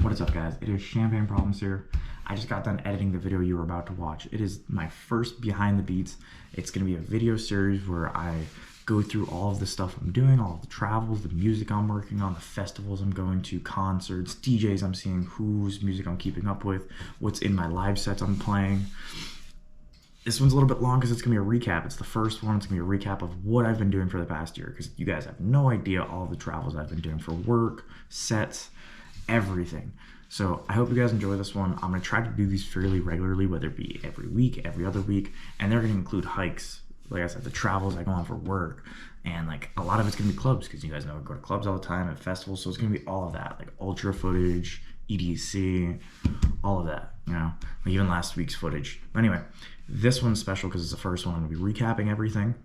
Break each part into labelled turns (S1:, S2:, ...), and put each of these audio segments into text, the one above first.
S1: What is up, guys? It is Champagne Problems here. I just got done editing the video you were about to watch. It is my first behind the beats. It's going to be a video series where I go through all of the stuff I'm doing, all of the travels, the music I'm working on, the festivals I'm going to, concerts, DJs I'm seeing, whose music I'm keeping up with, what's in my live sets I'm playing. This one's a little bit long because it's going to be a recap. It's the first one. It's going to be a recap of what I've been doing for the past year, because you guys have no idea all the travels I've been doing for work, sets, everything. So I hope you guys enjoy this one. I'm going to try to do these fairly regularly, whether it be every week, every other week, and they're going to include hikes. Like I said, the travels I go on for work, and like a lot of it's going to be clubs, because you guys know I go to clubs all the time and festivals, so it's going to be all of that, like ultra footage, EDC, all of that, you know, like even last week's footage. But anyway, this one's special because it's the first one. I'm going to be recapping everything,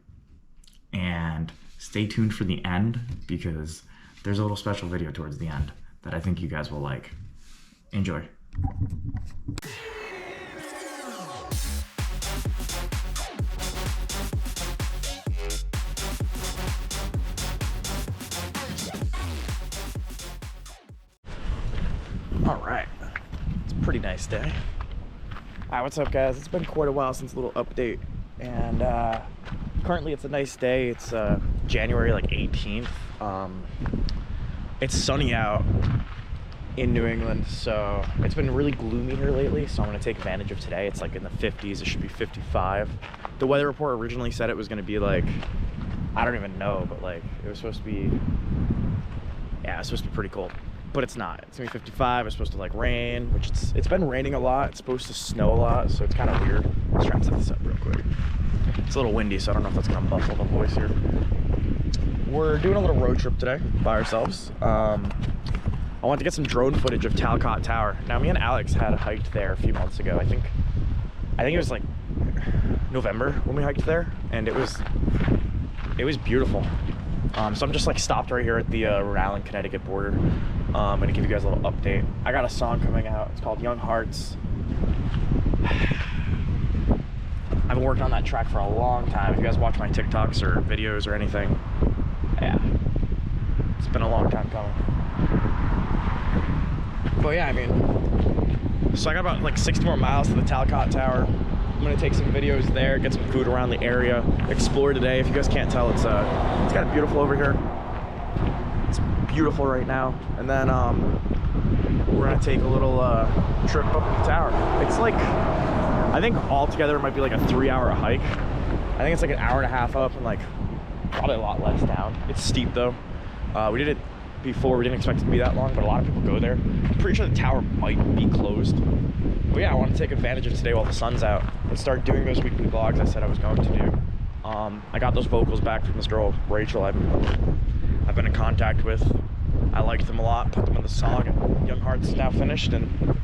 S1: and stay tuned for the end because there's a little special video towards the end that I think you guys will like. Enjoy. All right, it's a pretty nice day. All right, what's up, guys? It's been quite a while since a little update, and currently it's a nice day. It's January like 18th. It's sunny out in New England, so it's been really gloomy here lately, so I'm gonna take advantage of today. It's like in the 50s. It should be 55. The weather report originally said it was gonna be like, I don't even know, but like it was supposed to be, yeah, it's supposed to be pretty cold, but it's not. It's gonna be 55. It's supposed to like rain, which it's been raining a lot. It's supposed to snow a lot, so it's kind of weird. Let's try and set this up real quick. It's a little windy, so I don't know if that's gonna muffle the voice here. We're doing a little road trip today by ourselves. I wanted to get some drone footage of Talcott Tower. Now, me and Alex had hiked there a few months ago. I think it was like November when we hiked there, and it was beautiful. So I'm just like stopped right here at the Rhode Island, Connecticut border. I'm gonna give you guys a little update. I got a song coming out. It's called Young Hearts. I've been working on that track for a long time. If you guys watch my TikToks or videos or anything, yeah, it's been a long time coming. But yeah, I mean, so I got about like 60 more miles to the Talcott Tower. I'm gonna take some videos there, get some food around the area, explore today. If you guys can't tell, it's kind of beautiful over here. It's beautiful right now. And then we're gonna take a little trip up the tower. It's like, I think altogether it might be like a 3-hour hike. I think it's like an hour and a half up and like probably a lot less down. It's steep though. We did it before. We didn't expect it to be that long, but a lot of people go there. I'm pretty sure the tower might be closed. But yeah, I want to take advantage of today while the sun's out and start doing those weekly vlogs I said I was going to do. I got those vocals back from this girl, Rachel, I've been in contact with. I liked them a lot, put them in the song, and Young Hearts is now finished and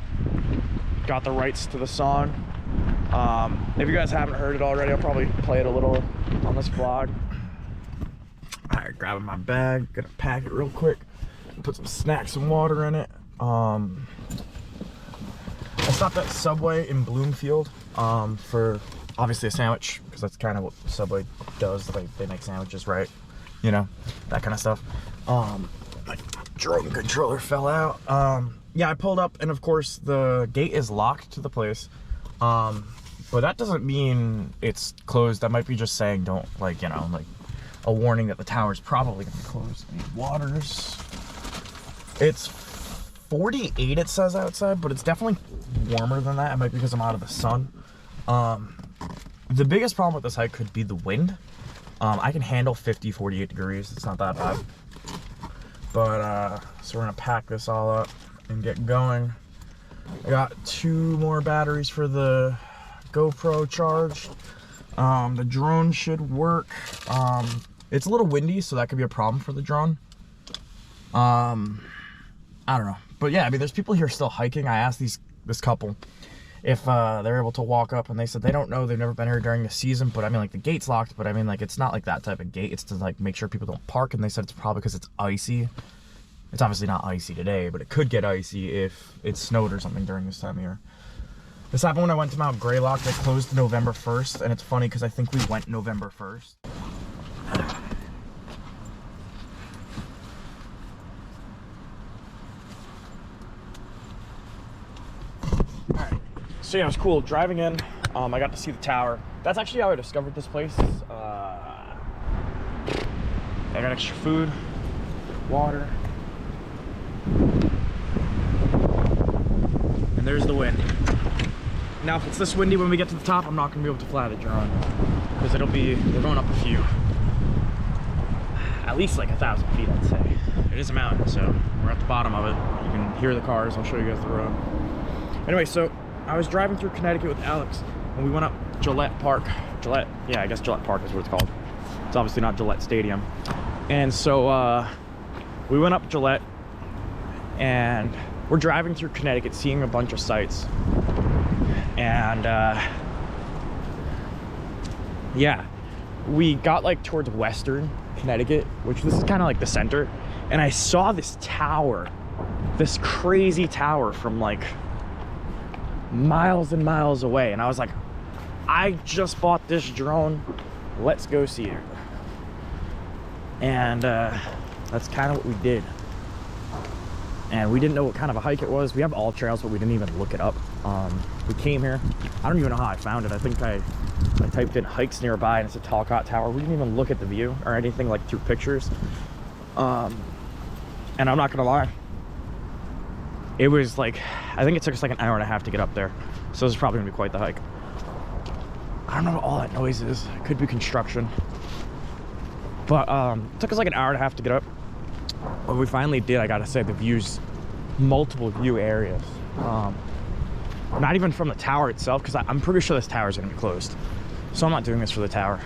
S1: got the rights to the song. If you guys haven't heard it already, I'll probably play it a little on this vlog. All right, grabbing my bag, gonna pack it real quick, put some snacks and water in it. I stopped at Subway in Bloomfield for obviously a sandwich, because that's kind of what Subway does. Like, they make sandwiches, right? You know, that kind of stuff. My drone controller fell out. Yeah, I pulled up, and of course the gate is locked to the place. But that doesn't mean it's closed. That might be just saying don't, like, you know, like a warning that the tower's probably gonna be closed. I need waters. It's 48 it says outside, but it's definitely warmer than that. It might be because I'm out of the sun. The biggest problem with this hike could be the wind. I can handle 50, 48 degrees. It's not that bad. But so we're gonna pack this all up and get going. I got 2 more batteries for the GoPro charged. The drone should work. It's a little windy, so that could be a problem for the drone. I don't know, but yeah, I mean, there's people here still hiking. I asked this couple if they're able to walk up, and they said they don't know. They've never been here during the season, but I mean, like, the gate's locked, but I mean, like, it's not like that type of gate. It's to like make sure people don't park, and they said it's probably because it's icy. It's obviously not icy today, but it could get icy if it snowed or something during this time of year. This happened when I went to Mount Greylock. They closed November 1st, and it's funny because I think we went November 1st. So yeah, it was cool driving in. I got to see the tower. That's actually how I discovered this place. I got extra food, water, and there's the wind. Now, if it's this windy when we get to the top, I'm not gonna be able to fly the drone because we're going up a few, at least like 1,000 feet, I'd say. It is a mountain, so we're at the bottom of it. You can hear the cars. I'll show you guys the road. Anyway, so I was driving through Connecticut with Alex, and we went up Gillette Park. Gillette, yeah, I guess Gillette Park is what it's called. It's obviously not Gillette Stadium. And so we went up Gillette, and we're driving through Connecticut, seeing a bunch of sights. And yeah, we got like towards Western Connecticut, which this is kind of like the center. And I saw this tower, this crazy tower from like miles and miles away. And I was like, I just bought this drone, let's go see it. And that's kind of what we did. And we didn't know what kind of a hike it was. We have all trails, but we didn't even look it up. We came here. I don't even know how I found it. I think I typed in hikes nearby, and it's a Talcott tower. We didn't even look at the view or anything like through pictures. And I'm not gonna lie, it was like, I think it took us like an hour and a half to get up there. So this is probably gonna be quite the hike. I don't know what all that noise is. It could be construction. But it took us like an hour and a half to get up. When we finally did, I gotta say, the views, multiple view areas. Not even from the tower itself, because I'm pretty sure this tower is gonna be closed. So I'm not doing this for the tower.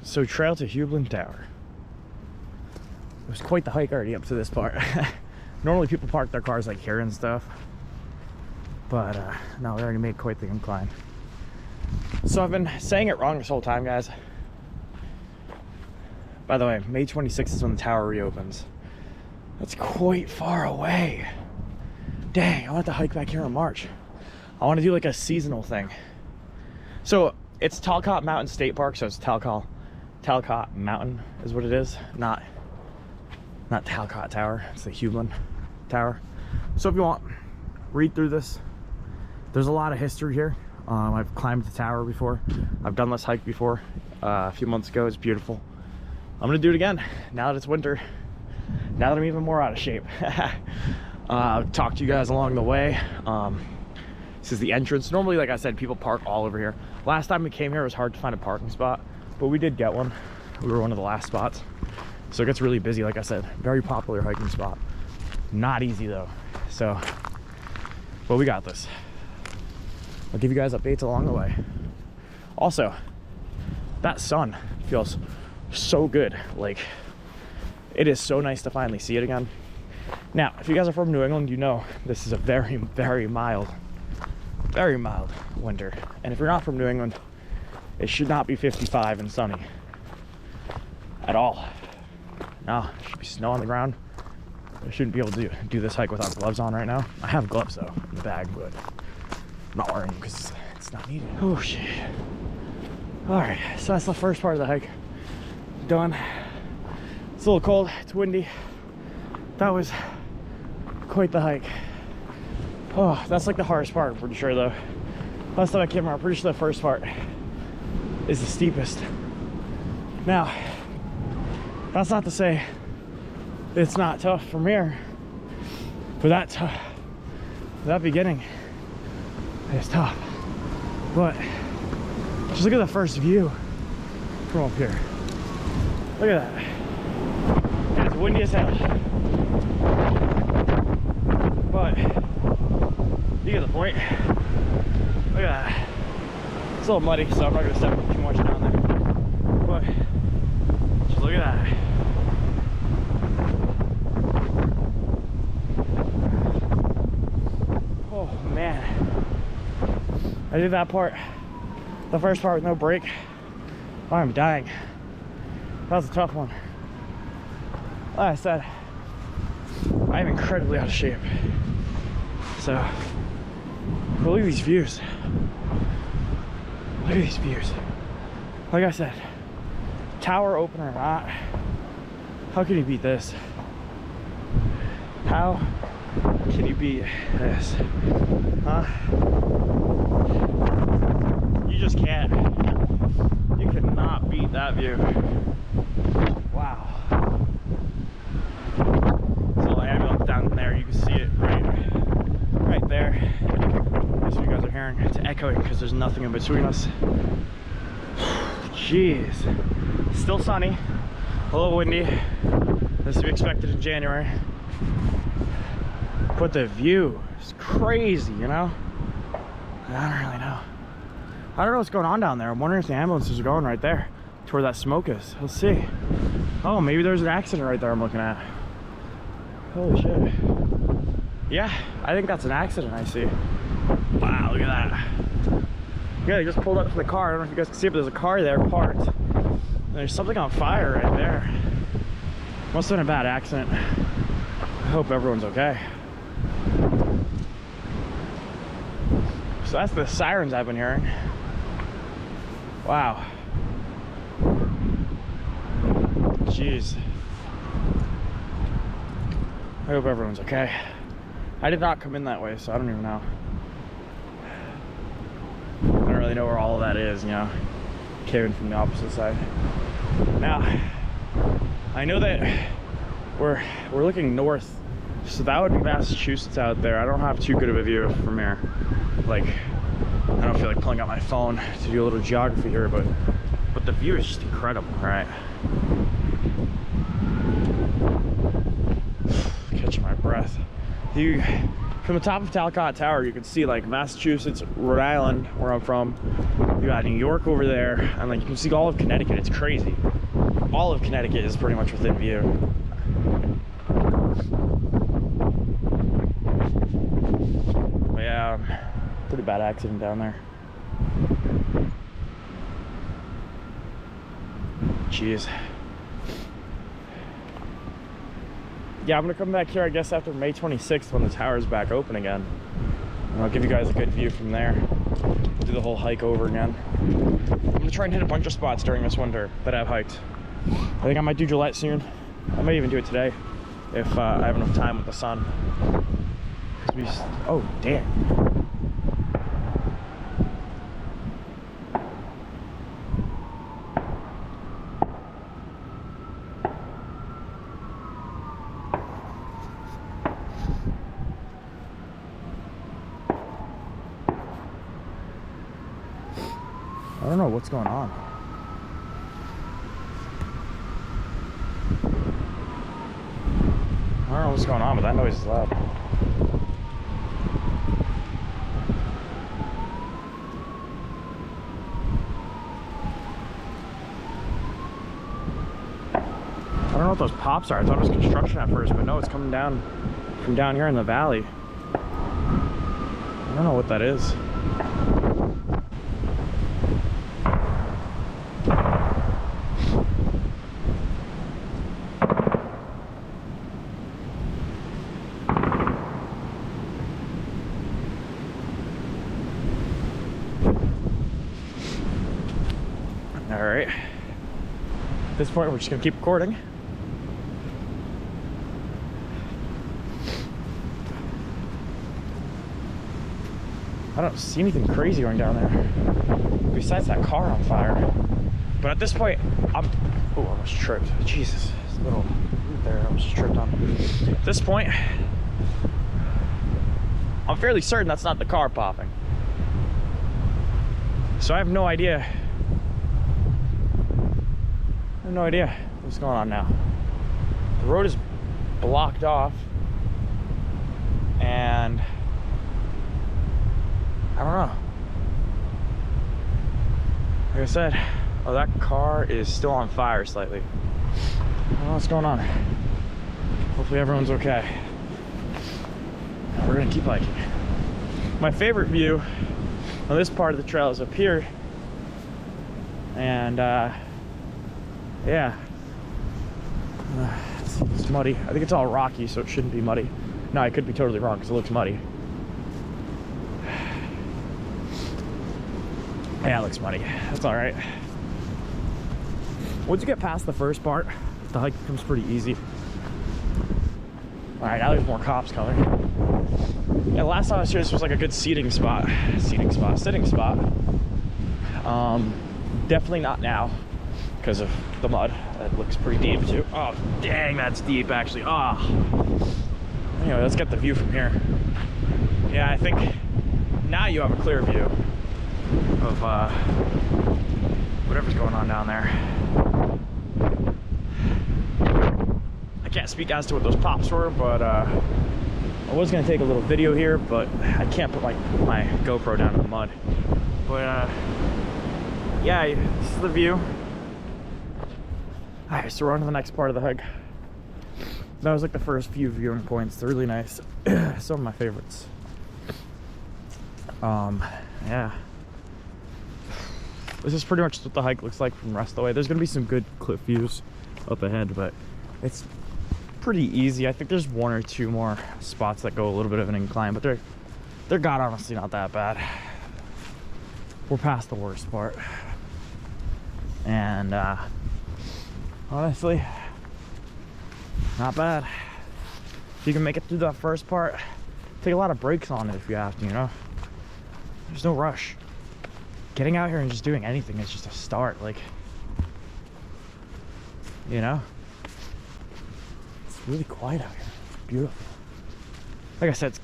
S1: So trail to Hublin Tower. It was quite the hike already up to this part. Normally people park their cars like here and stuff. But no, we already made quite the incline. So I've been saying it wrong this whole time, guys. By the way, May 26th is when the tower reopens. That's quite far away. Dang, I want to hike back here in March. I want to do like a seasonal thing. So it's Talcott Mountain State Park, so it's Talcott Mountain is what it is, not Talcott Tower. It's the Hublin Tower. So if you want, read through this. There's a lot of history here. I've climbed the tower before. I've done this hike before a few months ago. It's beautiful. I'm gonna do it again now that it's winter, now that I'm even more out of shape. Talk to you guys along the way. This is the entrance. Normally, like I said, people park all over here. Last time we came here, it was hard to find a parking spot, but we did get one. We were one of the last spots. So it gets really busy, like I said. Very popular hiking spot. Not easy though. So, but we got this. I'll give you guys updates along the way. Also, that sun feels so good. Like, it is so nice to finally see it again. Now, if you guys are from New England, you know this is a very, very mild winter. And if you're not from New England, it should not be 55 and sunny at all. No, there should be snow on the ground. I shouldn't be able to do this hike without gloves on right now. I have gloves though in the bag, but I'm not wearing them because it's not needed. Oh shit. All right, so that's the first part of the hike done. It's a little cold, it's windy. That was quite the hike. Oh, that's like the hardest part, I'm pretty sure though. Last time I came out, I'm pretty sure the first part is the steepest. Now, that's not to say it's not tough from here, but that beginning is tough. But just look at the first view from up here. Look at that. And it's windy as hell. But you get the point. Look at that. It's a little muddy, so I'm not gonna step too much down there. But just look at that. Oh man. I did that part, the first part with no break. I'm dying. That was a tough one. Like I said, I'm incredibly out of shape. So, but look at these views. Look at these views. Like I said, tower open or not, how can you beat this? How Can you beat this? Huh? You just can't. You cannot beat that view. Wow. There's a little ambulance down there. You can see it right there. That's what you guys are hearing. It's echoing because there's nothing in between us. Jeez. Still sunny. A little windy. This to be expected in January. But the view is crazy, you know? I don't really know. I don't know what's going on down there. I'm wondering if the ambulances are going right there to where that smoke is. Let's see. Oh, maybe there's an accident right there I'm looking at. Holy shit. Yeah, I think that's an accident I see. Wow, look at that. Yeah, they just pulled up to the car. I don't know if you guys can see it, but there's a car there parked. And there's something on fire right there. Must have been a bad accident. I hope everyone's okay. So that's the sirens I've been hearing. Wow. Jeez. I hope everyone's okay. I did not come in that way, so I don't even know. I don't really know where all of that is, you know. Came in from the opposite side. Now, I know that we're looking north, so that would be Massachusetts out there. I don't have too good of a view from here. Like, I don't feel like pulling out my phone to do a little geography here, but the view is just incredible, right? Catching my breath. From the top of Talcott Tower, you can see like Massachusetts, Rhode Island, where I'm from. You got New York over there, and like you can see all of Connecticut. It's crazy. All of Connecticut is pretty much within view. But yeah, pretty bad accident down there. Jeez. Yeah, I'm gonna come back here, I guess, after May 26th when the tower's back open again. And I'll give you guys a good view from there. Do the whole hike over again. I'm gonna try and hit a bunch of spots during this winter that I've hiked. I think I might do Gillette soon. I might even do it today if I have enough time with the sun. Oh, damn. I don't know what's going on. I don't know what's going on, but that noise is loud. I don't know what those pops are. I thought it was construction at first, but no, it's coming down from down here in the valley. I don't know what that is. All right, at this point we're just gonna keep recording. I don't see anything crazy going down there besides that car on fire. But at this point, I almost tripped. Jesus, this little root there, I almost tripped on. At this point, I'm fairly certain that's not the car popping. So I have no idea. What's going on now. The road is blocked off, and I don't know. Like I said, oh, that car is still on fire slightly. I don't know what's going on. Hopefully everyone's okay. We're gonna keep hiking. My favorite view on this part of the trail is up here, and yeah, it's muddy. I think it's all rocky, so it shouldn't be muddy. No, I could be totally wrong because it looks muddy. Yeah, it looks muddy. That's all right. Once you get past the first part, the hike becomes pretty easy. All right, now there's more cops coming. Yeah, last time I was here, this was like a good sitting spot. Definitely not now because of the mud. That looks pretty deep too. Oh, dang, that's deep actually. Anyway, let's get the view from here. Yeah, I think now you have a clear view of whatever's going on down there. I can't speak as to what those pops were, but I was gonna take a little video here, but I can't put my GoPro down in the mud. But yeah, this is the view. All right, so we're on to the next part of the hike. That was like the first few viewing points. They're really nice. Some of my favorites. Yeah. This is pretty much what the hike looks like from the rest of the way. There's gonna be some good cliff views up ahead, but it's pretty easy. I think there's one or two more spots that go a little bit of an incline, but they're god honestly not that bad. We're past the worst part. And honestly, not bad. If you can make it through that first part, take a lot of breaks on it if you have to, you know? There's no rush. Getting out here and just doing anything is just a start, like, you know? It's really quiet out here. It's beautiful. Like I said, it's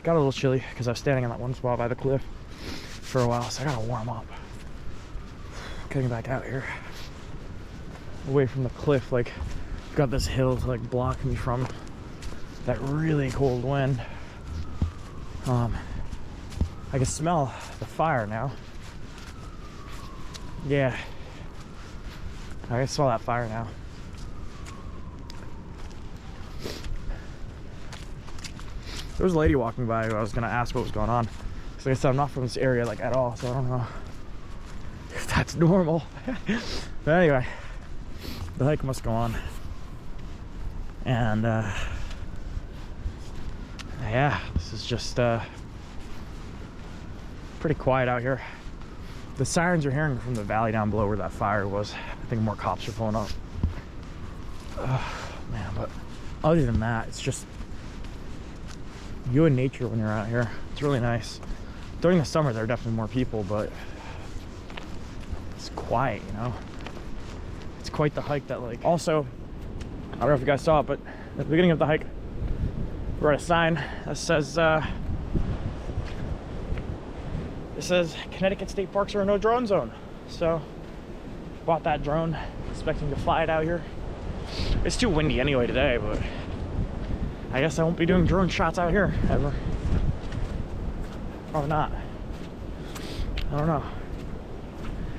S1: got a little chilly because I was standing in that one spot by the cliff for a while, so I gotta warm up. Getting back out here, away from the cliff, like, got this hill to like block me from that really cold wind. I can smell the fire now. Yeah, I can smell that fire now. There was a lady walking by who I was gonna ask what was going on. Because like I said, I'm not from this area like at all, so I don't know if that's normal. But anyway, the hike must go on. And yeah, this is just pretty quiet out here. The sirens you're hearing from the valley down below where that fire was. I think more cops are pulling up. Man, but other than that, it's just you and nature when you're out here. It's really nice. During the summer, there are definitely more people, but it's quiet, you know? It's quite the hike that, like, also, I don't know if you guys saw it, but at the beginning of the hike, we're at a sign that says, it says Connecticut state parks are a no drone zone. So bought that drone, expecting to fly it out here. It's too windy anyway today, but I guess I won't be doing drone shots out here ever. Probably not. I don't know.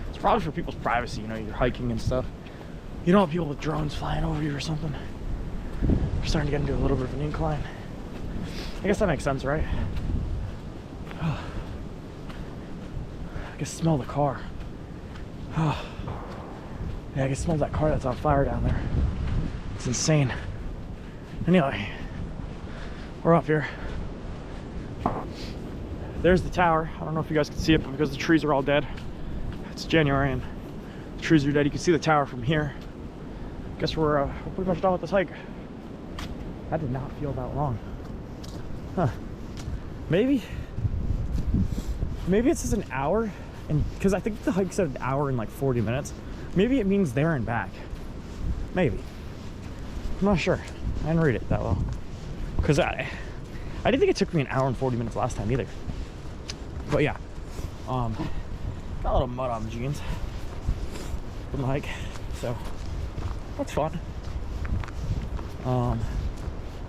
S1: It's probably for people's privacy, you know, you're hiking and stuff. You don't want people with drones flying over you or something. You're starting to get into a little bit of an incline. I guess that makes sense, right? I can smell the car. Yeah, I can smell that car that's on fire down there. It's insane. Anyway, we're up here. There's the tower. I don't know if you guys can see it, but because the trees are all dead, it's January and the trees are dead. You can see the tower from here. Guess we're pretty much done with this hike. That did not feel that long. Huh. Maybe it says an hour, and because I think the hike said an hour and like 40 minutes. Maybe it means there and back. Maybe. I'm not sure. I didn't read it that well. Because I didn't think it took me an hour and 40 minutes last time either. But yeah. Got a little mud on the jeans from the hike. So that's fun. But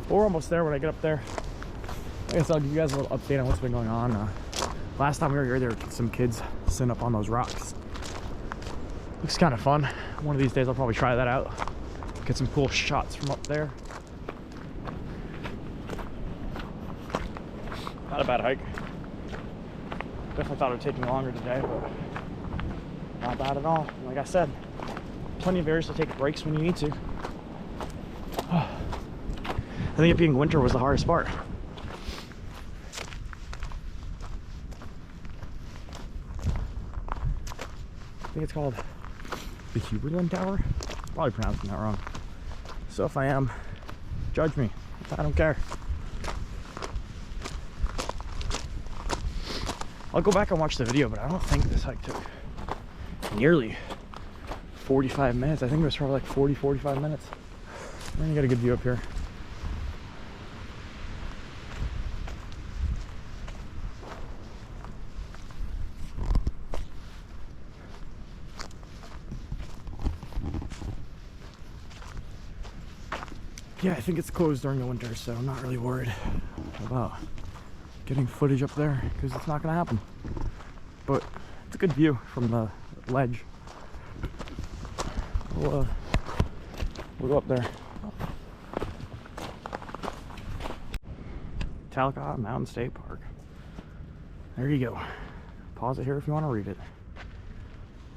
S1: we're almost there when I get up there. I guess I'll give you guys a little update on what's been going on. Last time we were here, there were some kids sitting up on those rocks. Looks kind of fun. One of these days I'll probably try that out. Get some cool shots from up there. Not a bad hike. Definitely thought it would take me longer today, but not bad at all. Like I said, plenty of areas to take breaks when you need to. I think it being winter was the hardest part. I think it's called the Huberland Tower. Probably pronouncing that wrong. So if I am, judge me. I don't care. I'll go back and watch the video, but I don't think this hike took nearly 45 minutes. I think it was probably like 40, 45 minutes. We're gonna get a good view up here. Yeah, I think it's closed during the winter, so I'm not really worried about getting footage up there because it's not gonna happen. But it's a good view from the ledge. We'll go up there. Talcott Mountain State Park. There you go. Pause it here if you want to read it.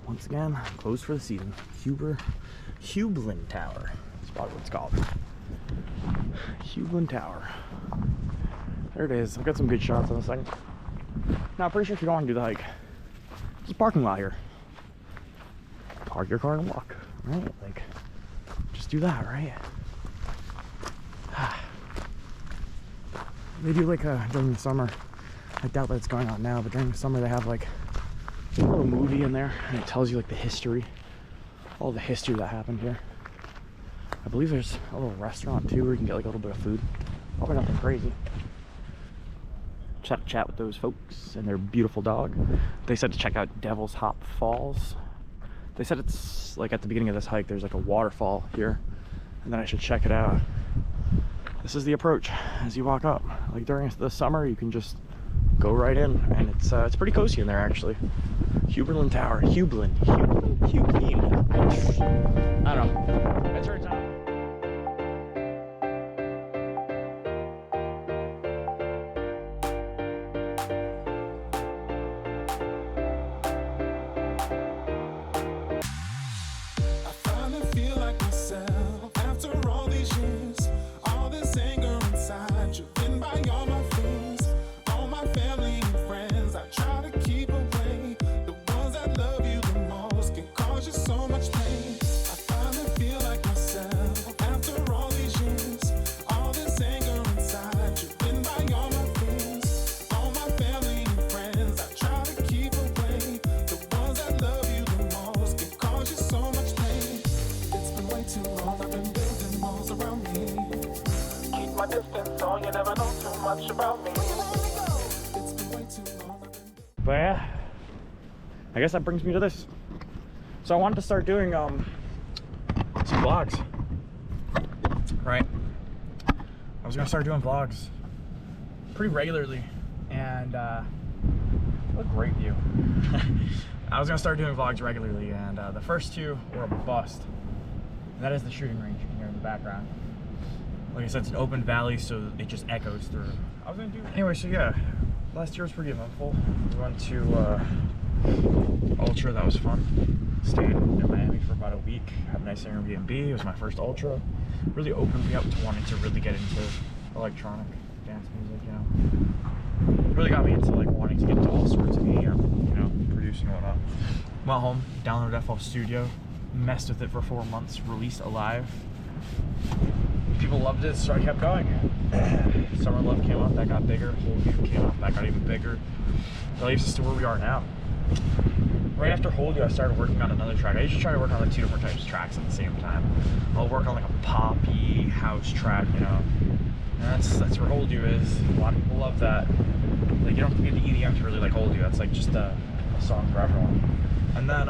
S1: Once again, closed for the season. Hublin Tower. That's probably what it's called. Hublin Tower. There it is. I've got some good shots on this thing. Now, I'm pretty sure if you don't want to do the hike, there's a parking lot here. Park your car and walk, right? Like, just do that, right? They do like during the summer. I doubt that it's going on now, but during the summer they have like a little movie in there, and it tells you like the history, all the history that happened here. I believe there's a little restaurant too where you can get like a little bit of food. Probably nothing crazy. Chat with those folks and their beautiful dog. They said to check out Devil's Hop Falls. They said it's like at the beginning of this hike there's like a waterfall here, and then I should check it out. This is the approach as you walk up. Like during the summer you can just go right in, and it's pretty cozy in there actually. Hublin Tower. Hublin. I don't know. It turns out. But yeah, I guess that brings me to this. So I wanted to start doing some vlogs, right? I was gonna start doing vlogs pretty regularly, and what a great view. I was gonna start doing vlogs regularly, and the first two were a bust. And that is the shooting range you can hear in the background. Like I said, it's an open valley, so it just echoes through. I was gonna do anyway. So yeah, last year was pretty eventful. We went to Ultra. That was fun. Stayed in Miami for about a week. Had a nice Airbnb. It was my first Ultra. Really opened me up to wanting to really get into electronic dance music. You know, it really got me into like wanting to get into all sorts of media. You know, producing and whatnot. Went home, downloaded FL Studio, messed with it for 4 months. Released a live. People loved it, so I kept going. Summer Love came up, that got bigger. Hold You came up, that got even bigger. That leaves us to where we are now. Right after Hold You, I started working on another track. I usually try to work on like 2 different types of tracks at the same time. I'll work on like a poppy house track, you know. And that's where Hold You is. A lot of people love that. Like, you don't have to be the EDM to really like Hold You. That's like just a song for everyone. And then,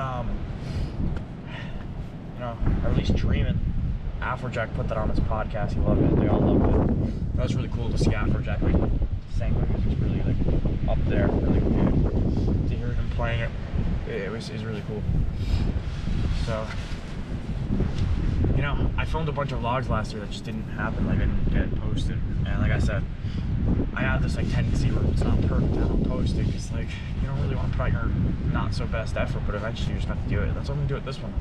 S1: you know, I released Dreamin'. Afrojack put that on his podcast. He loved it. They all loved it. That was really cool to see Afrojack like sang it. It was really like up there, really good to hear him playing it. It was really cool. So, you know, I filmed a bunch of vlogs last year that just didn't happen. Like, I didn't get posted. And like I said, I have this like tendency where it's not perfect, I don't post it because like you don't really want to put out your not so best effort, but eventually you just have to do it. That's what I'm gonna do with this one.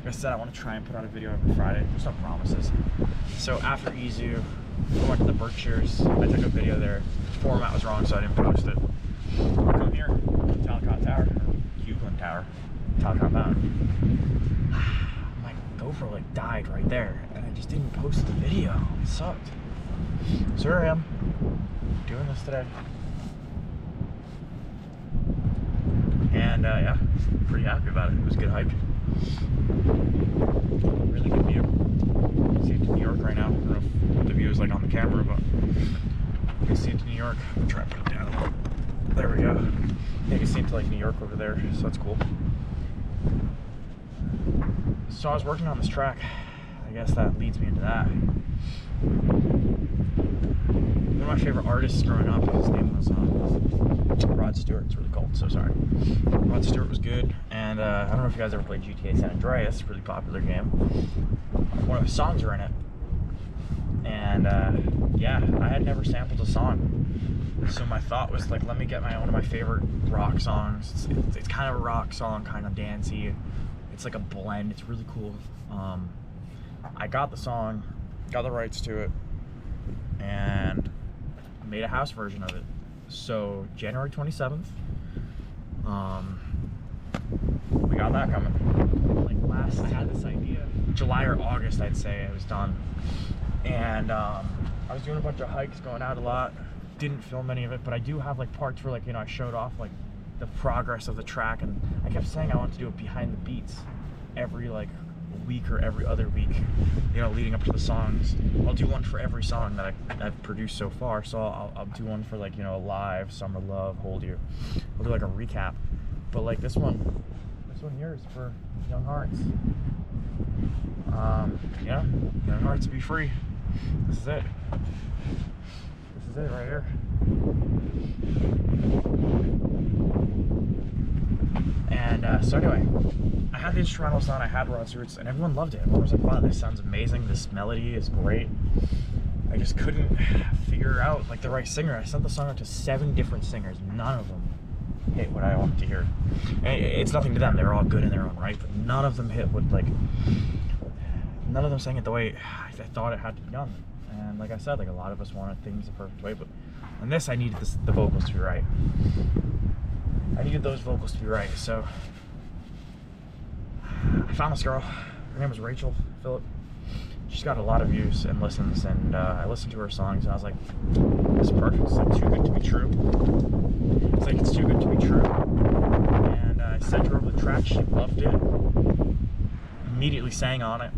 S1: Like I said, I want to try and put out a video every Friday. There's no promises. So after Izu, I went to the Berkshires. I took a video there. The format was wrong, so I didn't post it. I'll come here, Talcott Tower, or Hublin Tower, Talcott Mountain. My GoPro like died right there, and I just didn't post the video. It sucked. So here I am, doing this today. And yeah, pretty happy about it. It was a good hike. Really good view. You can see it to New York right now. I don't know if the view is like on the camera, but you can see it to New York. I'll try and put it down a little. There we go. Yeah, you can see it to like New York over there, so that's cool. So I was working on this track. I guess that leads me into that. One of my favorite artists growing up, his name was Rod Stewart. It's really cold, so sorry. Rod Stewart was good, and I don't know if you guys ever played GTA San Andreas, really popular game. One of his songs are in it, and yeah, I had never sampled a song, so my thought was like, let me get one of my favorite rock songs. It's kind of a rock song, kind of dancey. It's like a blend. It's really cool. I got the song, got the rights to it, and made a house version of it. So January 27th, we got that coming. Like I had this idea, July or August, I'd say it was done. And I was doing a bunch of hikes, going out a lot. Didn't film any of it, but I do have like parts where, like, you know, I showed off like the progress of the track, and I kept saying I wanted to do it behind the beats every like week or every other week, you know, leading up to the songs. I'll do one for every song that I've produced so far. So I'll do one for, like, you know, Live, Summer Love, Hold You. I'll do like a recap. But like this one here is for Young Hearts. Yeah, Young Hearts Be Free. This is it. This is it right here. And so anyway, I had the instrumentals on, I had Rod Stewart's, and everyone loved it. Everyone was like, wow, this sounds amazing, this melody is great. I just couldn't figure out like the right singer. I sent the song out to 7 different singers. None of them hit what I wanted to hear. And it's nothing to them, they were all good in their own right, but none of them hit what, like, none of them sang it the way I thought it had to be done. And like I said, like, a lot of us wanted things the perfect way, but on this I needed the vocals to be right. I needed those vocals to be right, so I found this girl. Her name was Rachel Phillip. She's got a lot of views and listens, and I listened to her songs, and I was like, this is perfect. It's like too good to be true. It's like, it's too good to be true. And I sent her over the track. She loved it. Immediately sang on it.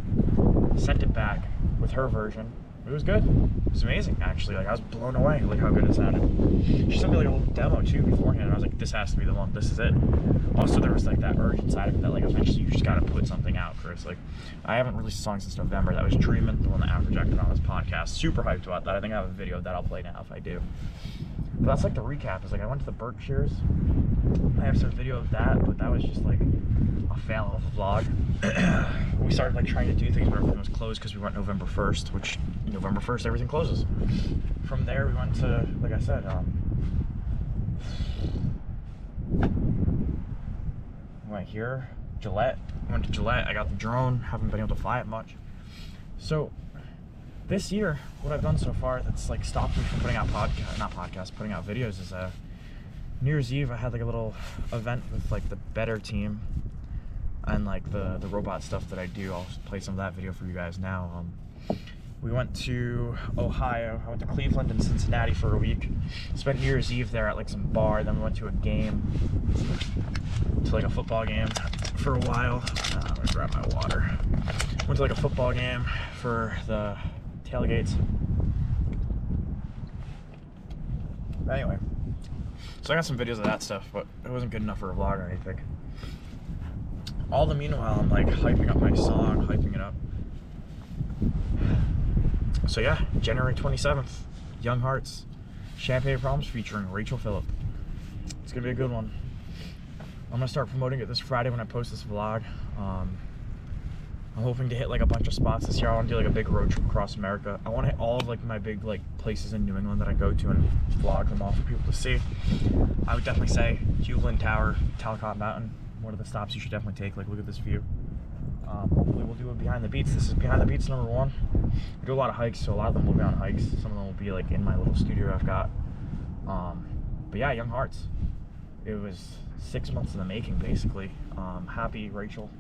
S1: Sent it back with her version. It was good. It was amazing, actually. Like, I was blown away, like, how good it sounded. She sent me like a little demo too beforehand, and I was like, this has to be the one. This is it. Also, there was like that urgent side of it that, like, eventually you just gotta put something out, Chris. Like, I haven't released a song since November. That was Dreamin', the one that Afrojack did on his podcast. Super hyped about that. I think I have a video of that I'll play now if I do. But that's like the recap. Is like, I went to the Berkshires. I have some video of that, but that was just like a fail of a vlog. We started like trying to do things, but everything was closed because we went November 1st, which November 1st everything closes. From there we went to, like I said, we went here, Gillette. Went to Gillette. I got the drone. Haven't been able to fly it much. So this year, what I've done so far that's like stopped me from putting out putting out videos is New Year's Eve I had like a little event with like the Better team and like the robot stuff that I do. I'll play some of that video for you guys now. We went to Ohio, I went to Cleveland and Cincinnati for a week. Spent New Year's Eve there at like some bar, then we went to a game, to like a football game for a while. I'm gonna grab my water. Went to like a football game for the tailgates. Anyway, so I got some videos of that stuff, but it wasn't good enough for a vlog or anything. All the meanwhile, I'm like hyping up my song, hyping it up. So yeah, January 27th, Young Hearts, Champagne Problems featuring Rachel Phillip. It's gonna be a good one. I'm gonna start promoting it this Friday when I post this vlog. I'm hoping to hit like a bunch of spots this year. I want to do like a big road trip across America. I want to hit all of like my big like places in New England that I go to and vlog them all for people to see. I would definitely say Hublin Tower, Talcott Mountain, one of the stops you should definitely take. Like, look at this view. Hopefully we'll do it behind the beats. This is behind the beats #1. I do a lot of hikes, so a lot of them will be on hikes. Some of them will be like in my little studio I've got. But yeah, Young Hearts. It was 6 months in the making, basically. Happy Rachel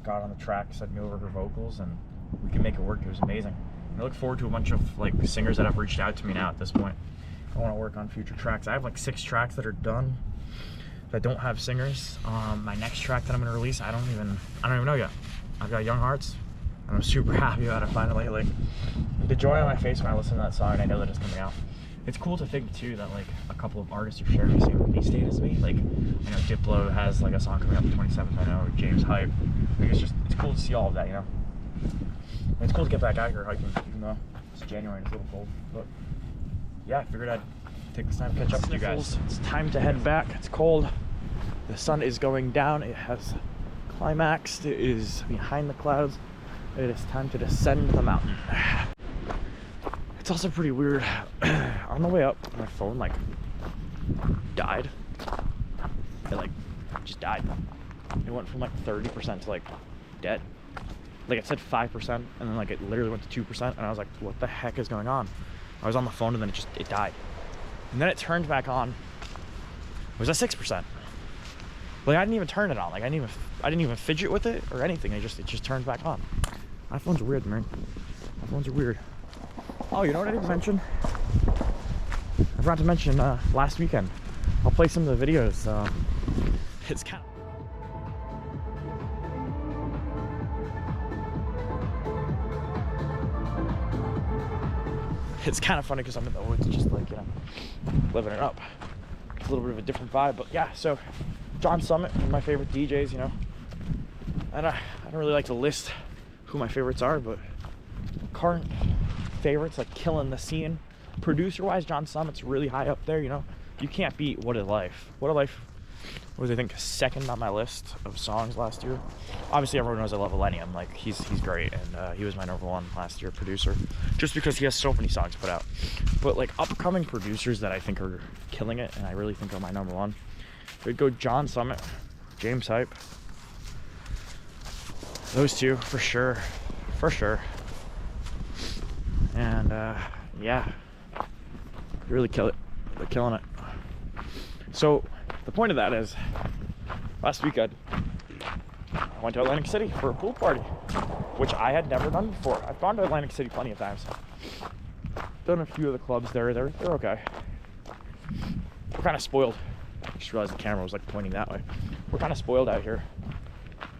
S1: got on the track, sent me over her vocals, and we can make it work. It was amazing. I look forward to a bunch of like singers that have reached out to me now at this point. I want to work on future tracks. I have like 6 tracks that are done that don't have singers. My next track that I'm gonna release, I don't even know yet. I've got Young Hearts, and I'm super happy about it finally. Like the joy on my face when I listen to that song and I know that it's coming out. It's cool to think too that like a couple of artists are sharing the same release date as me. Like I know Diplo has like a song coming out the 27th. I know James Hype. Like it's cool to see all of that, you know. And it's cool to get back out here hiking, even though it's January and it's a little cold. But yeah, I figured I'd take this time to catch up with you guys. It's time to head back. It's cold. The sun is going down. It has climaxed. It is behind the clouds. It is time to descend the mountain. It's also pretty weird. On the way up, my phone like died. It like just died. It went from like 30% to like dead. Like it said 5%, and then like it literally went to 2%, and I was like, what the heck is going on? I was on the phone and then it died. And then it turned back on. It was at 6%. Like I didn't even turn it on. Like I didn't even fidget with it or anything. It just turned back on. iPhones are weird, man. iPhones are weird. Oh, you know what I didn't mention? I forgot to mention last weekend. I'll play some of the videos. It's kind of funny because I'm in the woods, just like, you know, living it up. It's a little bit of a different vibe, but yeah. So John Summit, one of my favorite DJs, you know. And I don't really like to list who my favorites are, but current favorites, like killing the scene. Producer-wise, John Summit's really high up there, you know. You can't beat What a Life. What a Life was, I think, second on my list of songs last year. Obviously, everyone knows I love Millennium. Like, he's great, and he was my #1 last year producer, just because he has so many songs put out. But, like, upcoming producers that I think are killing it, and I really think are my #1, it would go John Summit, James Hype. Those two, for sure. For sure. And, yeah. Really kill it. They're killing it. So, the point of that is, last weekend, I went to Atlantic City for a pool party, which I had never done before. I've gone to Atlantic City plenty of times. Done a few of the clubs there. They're okay. We're kind of spoiled. I just realized the camera was like pointing that way. We're kind of spoiled out here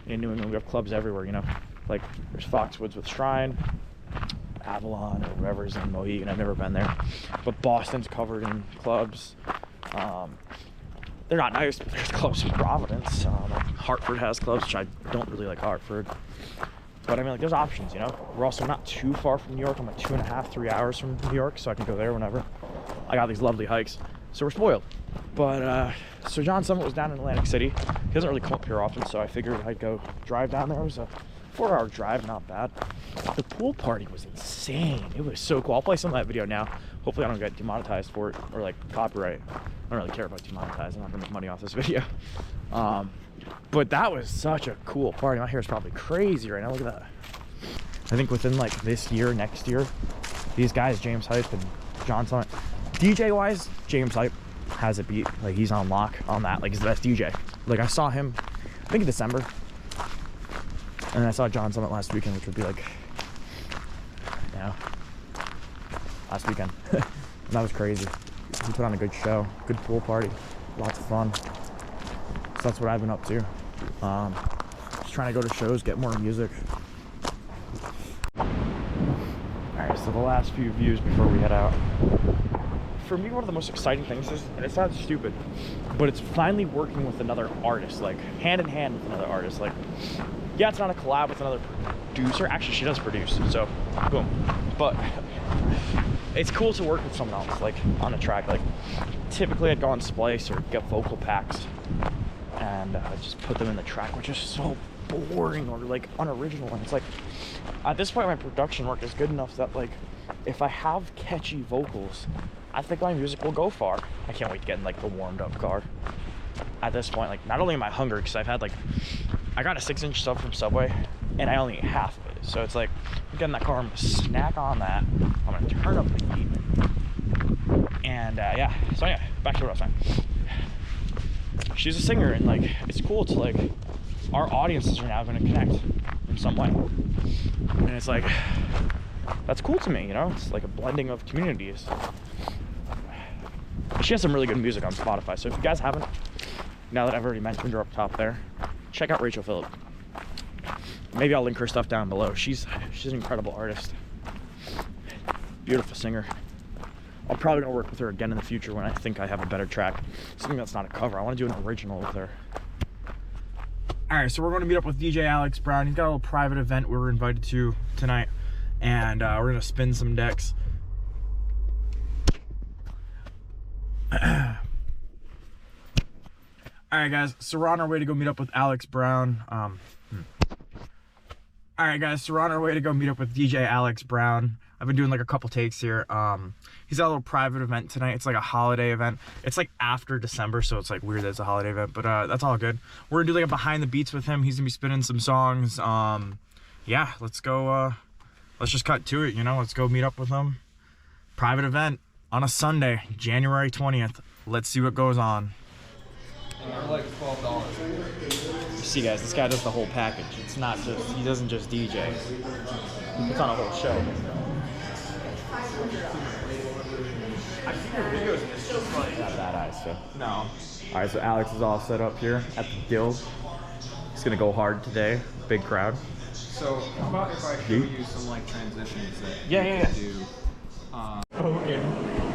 S1: in New England. We have clubs everywhere, you know. Like, there's Foxwoods with Shrine, Avalon, or Rivers in Mohegan. I've never been there. But Boston's covered in clubs. They're not nice, but there's clubs in Providence. Hartford has clubs, which I don't really like Hartford. But I mean, like, there's options, you know? We're also not too far from New York. I'm like 2.5, 3 hours from New York, so I can go there whenever. I got these lovely hikes. So we're spoiled. But, so John Summit was down in Atlantic City. He doesn't really come up here often, so I figured I'd go drive down there. It was a 4-hour drive, not bad. The pool party was insane. It was so cool. I'll play some of that video now. Hopefully I don't get demonetized for it, or like copyright. I don't really care about demonetized. I'm not gonna make money off this video. But that was such a cool party. My hair is probably crazy right now. Look at that. I think within like this year, next year, these guys, James Hype and John Summit, DJ wise, James Hype has a beat. Like, he's on lock on that. Like, he's the best DJ. Like, I saw him, I think in December. And I saw John Summit last weekend, which would be like, you know, last weekend. And that was crazy. He put on a good show, good pool party, lots of fun. So that's what I've been up to. Just trying to go to shows, get more music. Alright, so the last few views before we head out. For me, one of the most exciting things is, and it sounds stupid, but it's finally working with another artist, like hand in hand with another artist. Like, yeah, it's not a collab with another producer. Actually, she does produce, so boom. But it's cool to work with someone else, like on a track. Like, typically I'd go on Splice or get vocal packs and just put them in the track, which is so boring or like unoriginal. And it's like, at this point, my production work is good enough that, like, if I have catchy vocals, I think my music will go far. I can't wait to get in like the warmed up car. At this point, like, not only am I hungry, because I've had like, I got a 6-inch sub from Subway and I only ate half of it. So it's like, I'm getting in that car, I'm gonna snack on that. I'm gonna turn up the heat. And yeah, so yeah, back to what I was saying. She's a singer, and like, it's cool to like, our audiences are now gonna connect in some way. And it's like, that's cool to me, you know? It's like a blending of communities. She has some really good music on Spotify, so if you guys haven't, now that I've already mentioned her up top there, check out Rachel Phillip. Maybe I'll link her stuff down below. She's an incredible artist. Beautiful singer. I'm probably gonna work with her again in the future when I think I have a better track. Something that's not a cover. I wanna do an original with her. All right, so we're gonna meet up with DJ Alex Brown. He's got a little private event we were invited to tonight, and we're gonna spin some decks. All right, guys, so we're on our way to go meet up with Alex Brown. All right, guys, so we're on our way to go meet up with DJ Alex Brown. I've been doing like a couple takes here. He's got a little private event tonight. It's like a holiday event. It's like after December, so it's like weird that it's a holiday event, but that's all good. We're gonna do like a behind the beats with him. He's gonna be spinning some songs. Yeah, let's go. Let's just cut to it, you know? Let's go meet up with him. Private event on a Sunday, January 20th. Let's see what goes on.
S2: Like $12.
S1: You see, guys, this guy does the whole package. It's not just, he doesn't just DJ. He puts on a whole show. I've seen your videos and it's just funny. Not that eye stuff. No. All right, so Alex is all set up here at the Guild. He's gonna go hard today. Big crowd.
S2: So how about if I show you some like transitions that
S1: yeah.
S2: do?
S3: Okay.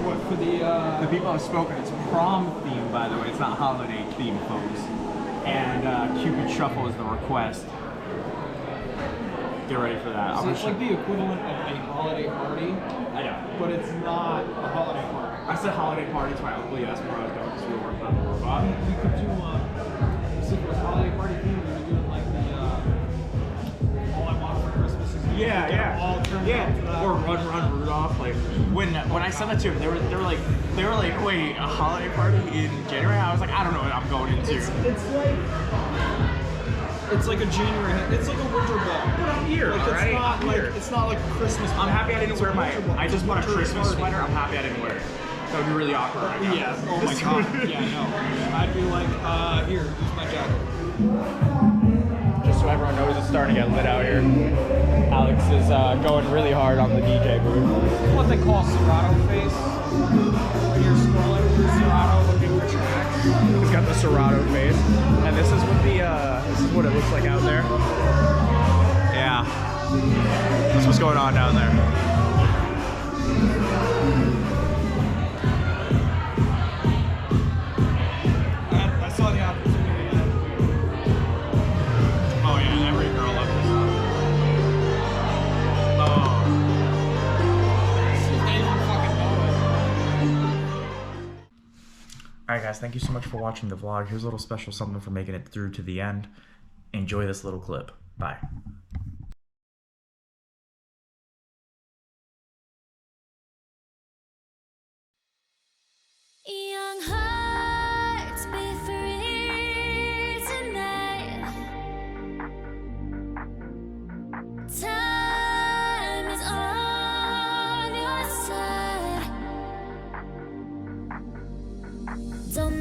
S3: What for the people have spoken? It's prom theme, by the way. It's not holiday theme, folks. And Cupid Shuffle is the request. Get ready for that.
S2: So it's like the equivalent of a holiday party.
S3: I know,
S2: but it's not a holiday party.
S3: I said holiday party to my uncle. Yeah, that's where I was going because we were working on the robot.
S2: We could do see if it was holiday party theme. We would do like the All I Want for Christmas Is You.
S3: Yeah.
S2: All turned out to that.
S3: Or Run Rudolph. Like when I said that to him, they were like, wait, a holiday party in January? I was like, I don't know what I'm going into.
S2: It's like a January. It's like a winter ball.
S3: But I'm here,
S2: Like,
S3: alright? I'm here.
S2: It's not like a Christmas ball.
S3: I'm happy I didn't
S2: It's
S3: wear my.
S2: winter ball.
S3: I just bought a
S2: Winter
S3: Christmas
S2: party.
S3: sweater. I'm happy I didn't wear it. That would be really awkward right now.
S2: Yeah. Oh my god. Yeah. No. I'd be like, here, use my jacket.
S1: Just so everyone knows, it's starting to get lit out here. Alex is going really hard on the DJ booth.
S2: It's what they call Serato face. When you're scrolling through Serato looking for tracks.
S1: He's got the Serato face, and this is what this is what it looks like out there. Yeah, that's what's going on down there.
S2: I saw the opportunity.
S1: Oh yeah, every girl loves this stuff. Oh.
S2: They even fucking know it.
S1: Alright guys, thank you so much for watching the vlog. Here's a little special something for making it through to the end. Enjoy this little clip. Bye.
S4: Young hearts beat free tonight. Time is on your side. Don't